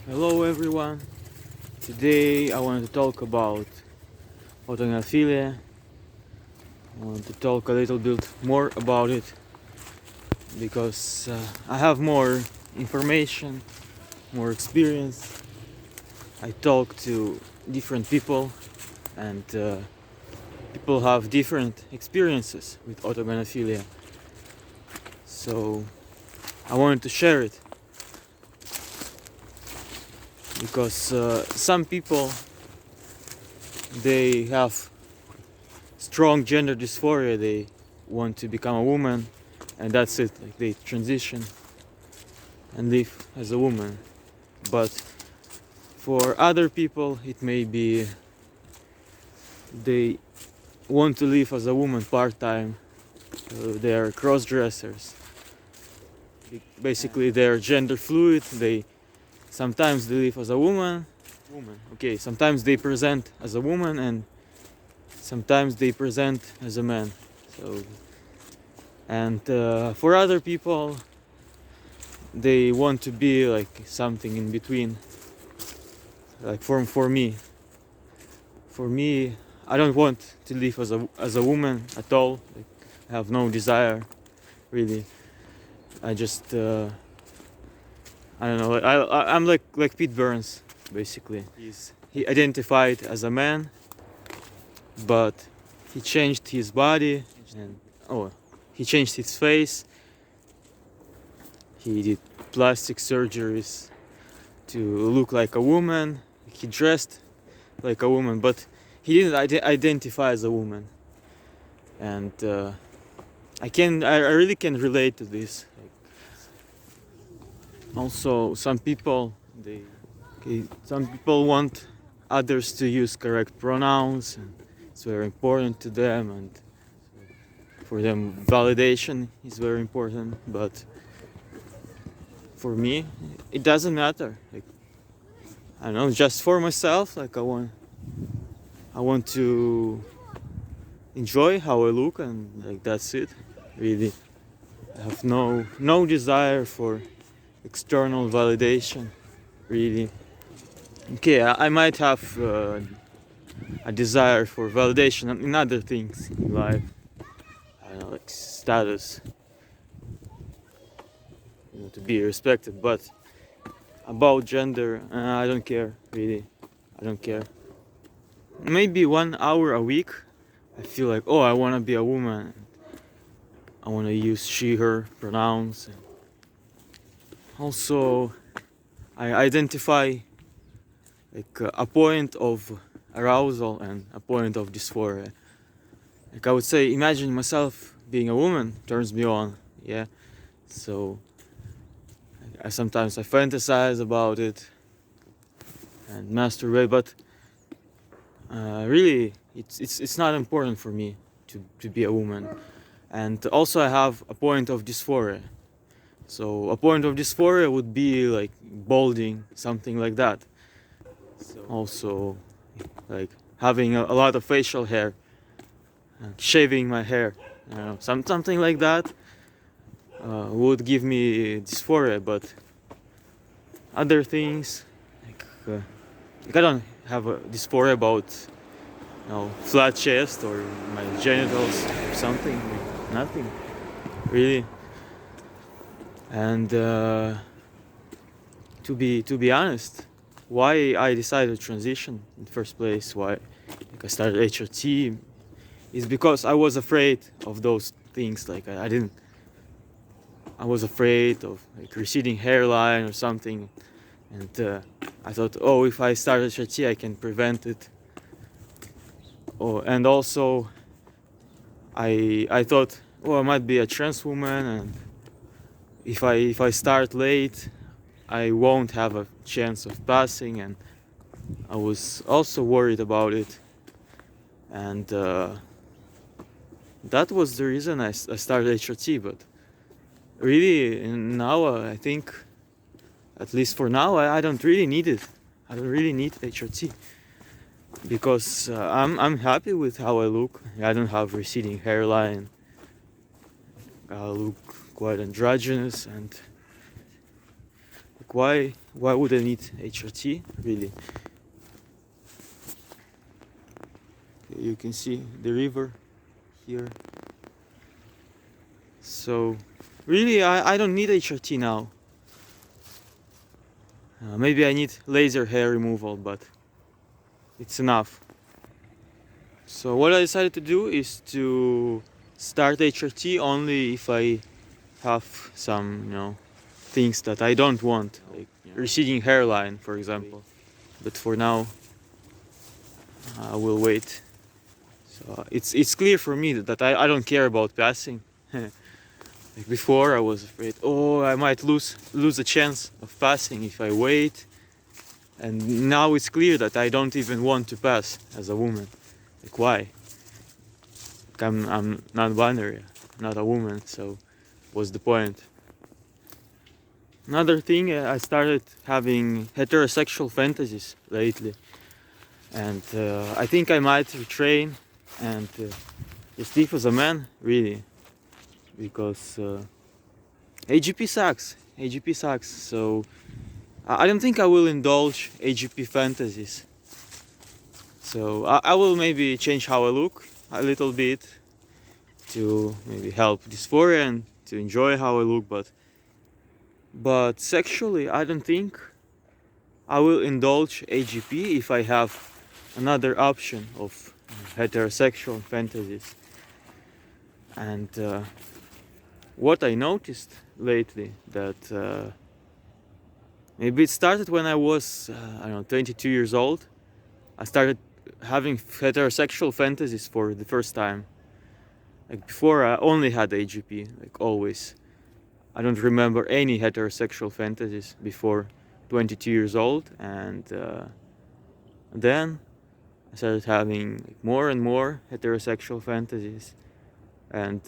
Hello everyone. Today I want to talk about autogynephilia. I want to talk a little bit more about it because I have more information, more experience. I talk to different people and people have different experiences with autogynephilia. So I wanted to share it because some people they have strong gender dysphoria. They want to become a woman and that's it, like they transition and live as a woman. But for other people it may be they want to live as a woman part-time. They are cross-dressers, basically they're gender fluid. They sometimes they live as a woman, okay, sometimes they present as a woman and sometimes they present as a man. So and for other people they want to be like something in between. Like for me I don't want to live as a woman at all. Like, I have no desire really. I just I don't know, I'm like Pete Burns basically. He identified as a man but he changed his body and he changed his face. He did plastic surgeries to look like a woman. He dressed like a woman, but he didn't identify as a woman. And I really can relate to this. Also, some people want others to use correct pronouns, and it's very important to them. And for them, validation is very important. But for me, it doesn't matter. Like, I don't know, just for myself. Like I want to enjoy how I look, and like that's it. Really, I have no desire for external validation. Really, okay. I might have a desire for validation in other things in life. I don't know, like status, to be respected. But about gender, I don't care. Really, I don't care. Maybe 1 hour a week I feel like, oh, I want to be a woman. I want to use she, her pronouns. Also, I identify like a point of arousal and a point of dysphoria. Like I would say, imagine myself being a woman turns me on, yeah. So I sometimes I fantasize about it and masturbate, but really, it's not important for me to be a woman. And also, I have a point of dysphoria. So a point of dysphoria would be like balding, something like that. So also, like having a lot of facial hair, shaving my hair, something like that would give me dysphoria. But other things, like I don't have a dysphoria about flat chest or my genitals or something. Nothing really. And to be honest, why I decided to transition in the first place, why like I started HRT, is because I was afraid of those things. Like I was afraid of like receding hairline or something, and I thought, oh, if I start HRT, I can prevent it. Oh, and also I thought, oh, I might be a trans woman, and if I start late, I won't have a chance of passing, and I was also worried about it. And that was the reason I started HRT. But really, now I think, at least for now, I don't really need it. I don't really need HRT because I'm happy with how I look. I don't have receding hairline. I look quite androgynous, and Like why would I need HRT really? You can see the river here. So really I don't need HRT now. Maybe I need laser hair removal, but it's enough. So what I decided to do is to start HRT only if I have some, things that I don't want, like receding hairline, for example. But for now, I will wait. So it's clear for me that I don't care about passing. Like before, I was afraid, oh, I might lose a chance of passing if I wait. And now it's clear that I don't even want to pass as a woman. Like why? Like I'm non-binary, not a woman, so what's the point? Another thing, I started having heterosexual fantasies lately, and I think I might retrain and just live as a man, really, because AGP sucks. AGP sucks. So I don't think I will indulge AGP fantasies. So I will maybe change how I look a little bit to maybe help dysphoria and to enjoy how I look, but sexually I don't think I will indulge AGP if I have another option of heterosexual fantasies. And what I noticed lately that maybe it started when I was 22 years old. I started having heterosexual fantasies for the first time. Like before, I only had AGP, like always. I don't remember any heterosexual fantasies before 22 years old, and then I started having like more and more heterosexual fantasies, and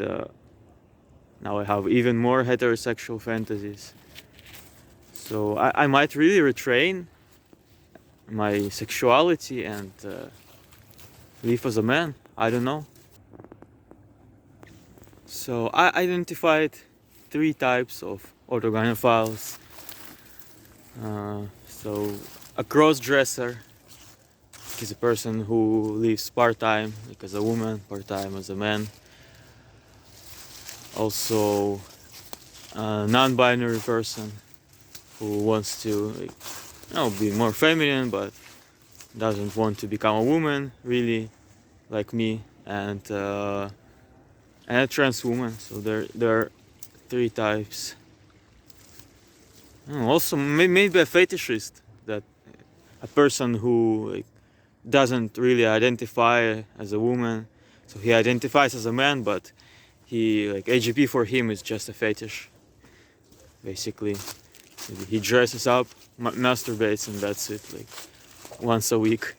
now I have even more heterosexual fantasies. So I might really retrain my sexuality and live as a man. I don't know. So I identified 3 types of autogynephiles. So a cross-dresser is a person who lives part-time, like as a woman, part-time as a man. Also a non-binary person who wants to be more feminine but doesn't want to become a woman, really, like me, and a trans woman. So there are 3 types. Also maybe a fetishist, that a person who doesn't really identify as a woman, so he identifies as a man, but AGP for him is just a fetish, basically. He dresses up, masturbates, and that's it, like once a week.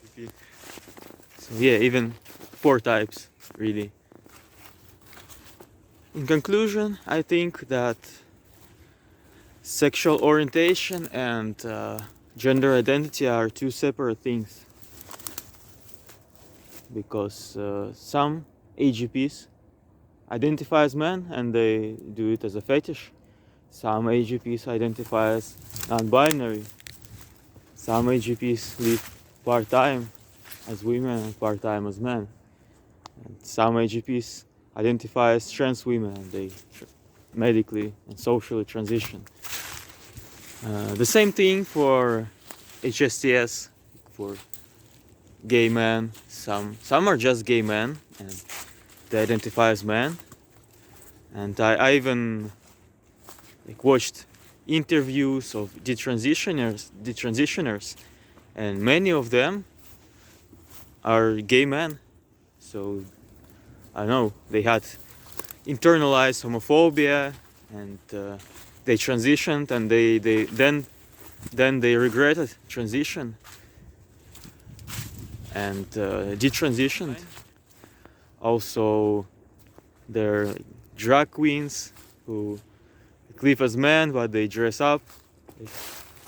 So yeah, even 4 types, really. In conclusion, I think that sexual orientation and gender identity are 2 separate things, because some AGPs identify as men and they do it as a fetish. Some AGPs identify as non-binary. Some AGPs live part-time as women and part-time as men. And some AGPs identify as trans women and they medically and socially transition. The same thing for HSTS, for gay men. Some are just gay men and they identify as men. And I even watched interviews of detransitioners, and many of them are gay men. So I know they had internalized homophobia, and they transitioned, and then they regretted transition and detransitioned. Also, they're drag queens who live as men but they dress up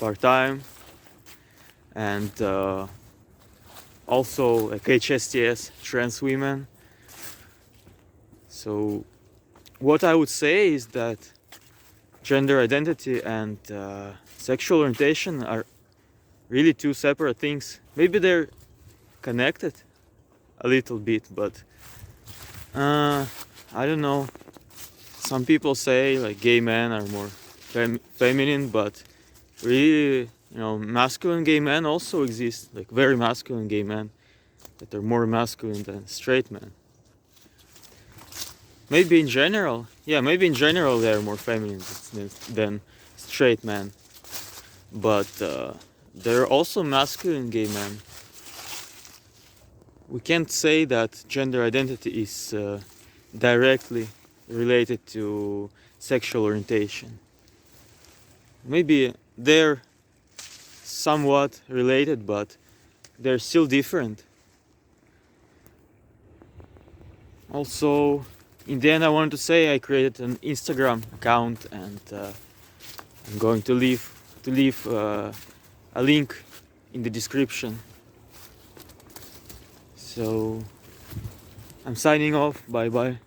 part-time, and also HSTS, trans women. So what I would say is that gender identity and sexual orientation are really two separate things. Maybe they're connected a little bit, but I don't know. Some people say like gay men are more feminine, but really, masculine gay men also exist, like very masculine gay men that are more masculine than straight men. Maybe in general they're more feminine than straight men, but there are also masculine gay men. We can't say that gender identity is directly related to sexual orientation. Maybe they're somewhat related, but they're still different. Also, in the end, I wanted to say I created an Instagram account, and I'm going to leave a link in the description. So I'm signing off. Bye bye.